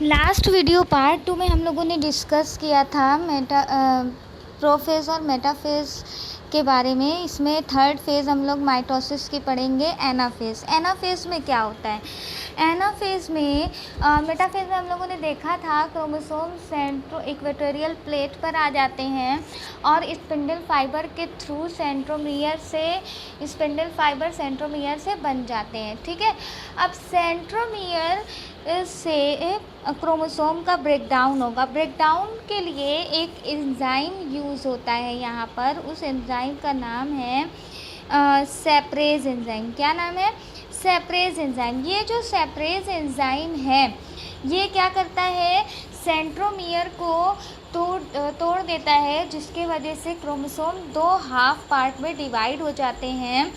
Last video part 2 में हम लोगों ने डिस्कस किया था प्रोफेज और मेटाफेज के बारे में। इसमें थर्ड फेज़ हम लोग माइटोसिस की पढ़ेंगे, एनाफेज। एनाफेज में क्या होता है? एनाफेज में मेटाफेज में हम लोगों ने देखा था क्रोमोसोम सेंट्रो इक्वेटोरियल प्लेट पर आ जाते हैं और स्पिंडल फाइबर के थ्रू सेंट्रोमियर से बन जाते हैं। ठीक है, अब सेंट्रोमियर से क्रोमोसोम का ब्रेकडाउन होगा। ब्रेकडाउन के लिए एक एंजाइम यूज़ होता है यहाँ पर। उस एंजाइम का नाम है सेपरेज एंजाइम। क्या नाम है? सेपरेज एंजाइम। ये जो सेपरेज एंजाइम है ये क्या करता है? सेंट्रोमियर को तोड़ देता है, जिसके वजह से क्रोमोसोम 2 हाफ पार्ट में डिवाइड हो जाते हैं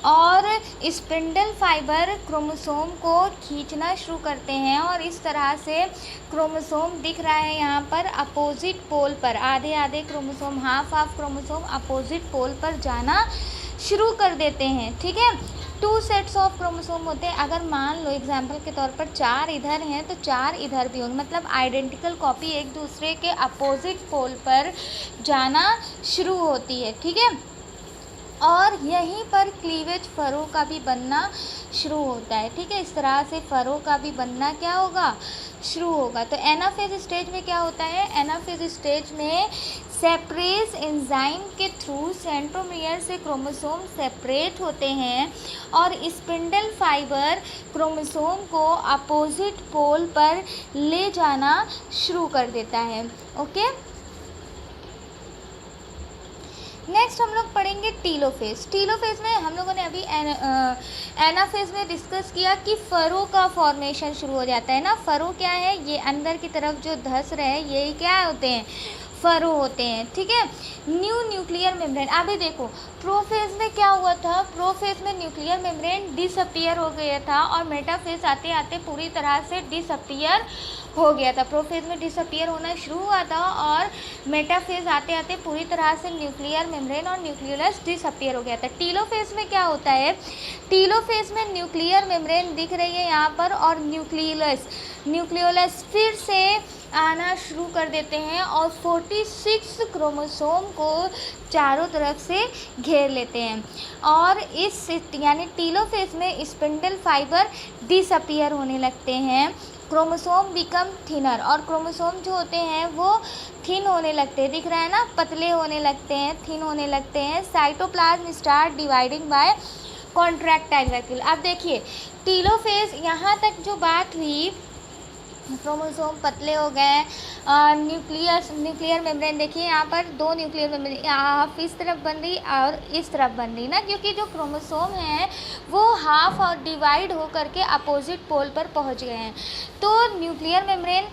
और स्पिंडल फाइबर क्रोमोसोम को खींचना शुरू करते हैं। और इस तरह से क्रोमोसोम दिख रहा है यहाँ पर अपोजिट पोल पर। आधे आधे chromosome, half chromosome opposite pole पर जाना शुरू कर देते हैं। ठीक है, 2 सेट्स ऑफ क्रोमोसोम होते हैं। अगर मान लो एग्जाम्पल के तौर पर 4 इधर हैं तो 4 इधर भी होंगे, मतलब आइडेंटिकल कॉपी एक दूसरे के अपोजिट पोल पर जाना शुरू होती है। ठीक है, और यहीं पर क्लीवेज फरो का भी बनना शुरू होता है। ठीक है, इस तरह से फरो का भी बनना क्या होगा? शुरू होगा। तो एनाफेज स्टेज में क्या होता है? एनाफेज स्टेज में सेपरेज एंजाइम के थ्रू सेंट्रोमियर से क्रोमोसोम सेपरेट होते हैं और स्पिंडल फाइबर क्रोमोसोम को अपोजिट पोल पर ले जाना शुरू कर देता है। ओके, नेक्स्ट हम लोग पढ़ेंगे टीलोफेज। टीलोफेज में हम लोगों ने अभी एनाफेज में डिस्कस किया कि फरो का फॉर्मेशन शुरू हो जाता है ना। फरो क्या है? ये अंदर की तरफ जो धस रहे ये क्या होते हैं? फरो होते हैं। ठीक है, न्यूक्लियर मेम्ब्रेन। अभी देखो प्रोफेज में क्या हुआ था? प्रोफेज में न्यूक्लियर मेम्ब्रेन डिसअपियर हो गया था और मेटाफेज आते आते पूरी तरह से डिसअपियर हो गया था। प्रोफेज में डिसअपियर होना शुरू हुआ था और मेटाफेज आते आते पूरी तरह से न्यूक्लियर मेम्ब्रेन और न्यूक्लियोलस डिसअपियर हो गया था। टीलोफेज में क्या होता है? टीलोफेज में न्यूक्लियर मेम्ब्रेन दिख रही है यहाँ पर और न्यूक्लियोलस फिर से आना शुरू कर देते हैं और 46 क्रोमोसोम को चारों तरफ से घेर लेते हैं। और इस यानी टीलोफेज में स्पिंडल फाइबर डिसअपियर होने लगते हैं, क्रोमोसोम बिकम थिनर। और क्रोमोसोम जो होते हैं वो थिन होने लगते हैं, दिख रहा है ना, पतले होने लगते हैं, थिन होने लगते हैं। Cytoplasm start dividing by contractile vacuole. अब देखिए टीलोफेज यहाँ तक जो बात हुई, क्रोमोसोम पतले हो गए, न्यूक्लियर मेम्ब्रेन देखिए यहाँ पर 2 न्यूक्लियर मेम्ब्रेन, हाफ इस तरफ बन रही और इस तरफ बन रही ना, क्योंकि जो क्रोमोसोम है वो हाफ और डिवाइड हो करके अपोजिट पोल पर पहुँच गए हैं। तो न्यूक्लियर मेम्ब्रेन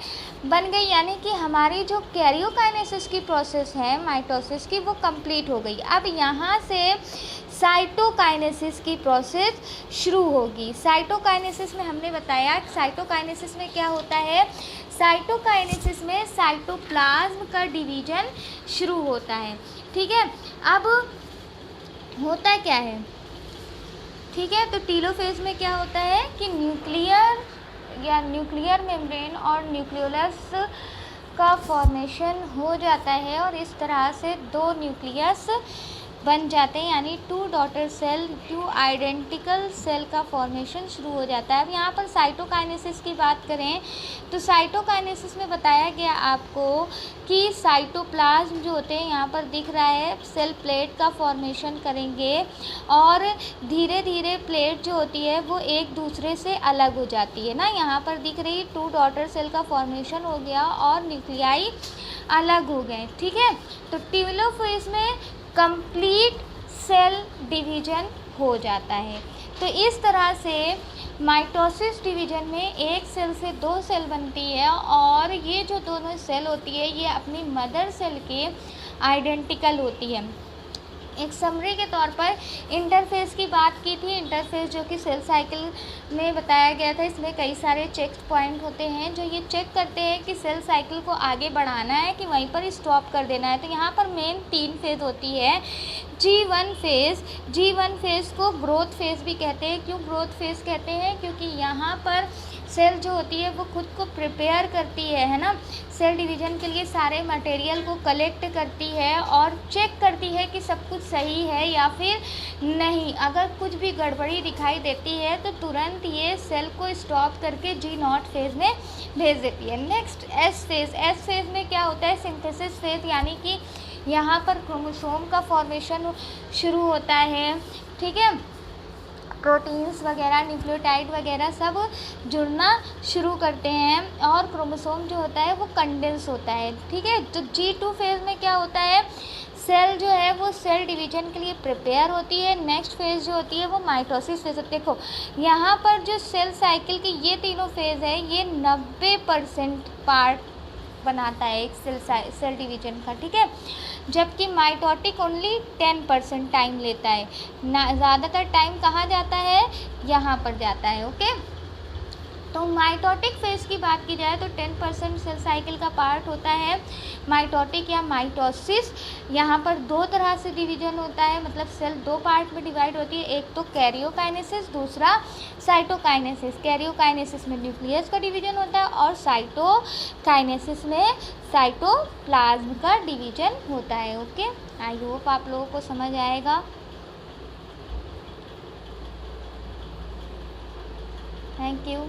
बन गई, यानी कि हमारी जो कैरियोकाइनेसिस की प्रोसेस है माइटोसिस की वो कंप्लीट हो गई। अब यहाँ से साइटोकाइनेसिस की प्रोसेस शुरू होगी। साइटोकाइनेसिस में हमने बताया साइटोकाइनेसिस में क्या होता है? साइटोकाइनेसिस में साइटोप्लाज्म का डिवीजन शुरू होता है। ठीक है, अब होता क्या है? ठीक है, तो टीलोफेज में क्या होता है कि न्यूक्लियर मेम्ब्रेन और न्यूक्लियोलस का फॉर्मेशन हो जाता है और इस तरह से 2 न्यूक्लियस बन जाते हैं, यानी 2 डॉटर सेल, 2 आइडेंटिकल सेल का फॉर्मेशन शुरू हो जाता है। अब यहाँ पर साइटोकाइनेसिस की बात करें तो साइटोकाइनेसिस में बताया गया आपको कि साइटोप्लाज्म जो होते हैं यहाँ पर दिख रहा है सेल प्लेट का फॉर्मेशन करेंगे और धीरे धीरे प्लेट जो होती है वो एक दूसरे से अलग हो जाती है ना। यहाँ पर दिख रही 2 डॉटर सेल का फॉर्मेशन हो गया और न्यूक्लियाई अलग हो गए। ठीक है, तो टीलोफेज में कंप्लीट सेल डिवीजन हो जाता है। तो इस तरह से माइटोसिस डिवीजन में एक सेल से 2 सेल बनती है और ये जो दोनों सेल होती है ये अपनी मदर सेल के आइडेंटिकल होती है। एक समरी के तौर पर इंटरफेस की बात की थी। इंटरफेस जो कि सेल साइकिल में बताया गया था, इसमें कई सारे चेक पॉइंट होते हैं जो ये चेक करते हैं कि सेल साइकिल को आगे बढ़ाना है कि वहीं पर स्टॉप कर देना है। तो यहाँ पर मेन 3 फेज़ होती है। G1 फेज़ को ग्रोथ फेज़ भी कहते हैं। क्यों ग्रोथ फेज़ कहते हैं? क्योंकि यहाँ पर सेल जो होती है वो खुद को प्रिपेयर करती है ना, सेल डिवीज़न के लिए सारे मटेरियल को कलेक्ट करती है और चेक करती है कि सब कुछ सही है या फिर नहीं। अगर कुछ भी गड़बड़ी दिखाई देती है तो तुरंत ये सेल को स्टॉप करके G0 फेज़ में भेज देती है। Next S phase. S phase में क्या होता है, सिंथेसिस फेज़, यानी कि यहाँ पर क्रोमोसोम का फॉर्मेशन शुरू होता है, ठीक है। प्रोटीन्स वगैरह, न्यूक्लियोटाइड वगैरह सब जुड़ना शुरू करते हैं और क्रोमोसोम जो होता है वो कंडेंस होता है, ठीक है। तो G2 फेज़ में क्या होता है, सेल जो है वो सेल डिवीजन के लिए प्रिपेयर होती है। नेक्स्ट फेज़ जो होती है वो माइटोसिस फेज़। देखो यहाँ पर जो सेल साइकिल के ये तीनों फेज़ है ये 90% पार्ट बनाता है एक सेल डिवीजन का, ठीक है। जबकि माइटोटिक ओनली 10% टाइम लेता है ना, ज़्यादातर टाइम कहाँ जाता है, यहाँ पर जाता है, ओके। तो माइटोटिक फेज़ की बात की जाए तो 10% सेल साइकिल का पार्ट होता है माइटोटिक या माइटोसिस। यहाँ पर दो तरह से डिवीजन होता है, मतलब सेल दो पार्ट में डिवाइड होती है, एक तो कैरियोकाइनेसिस, दूसरा साइटोकाइनेसिस। कैरियोकाइनेसिस में न्यूक्लियस का डिवीजन होता है और साइटोकाइनेसिस में साइटोप्लाज्म का डिवीजन होता है, ओके। आई होप आप लोगों को समझ आएगा। Thank you.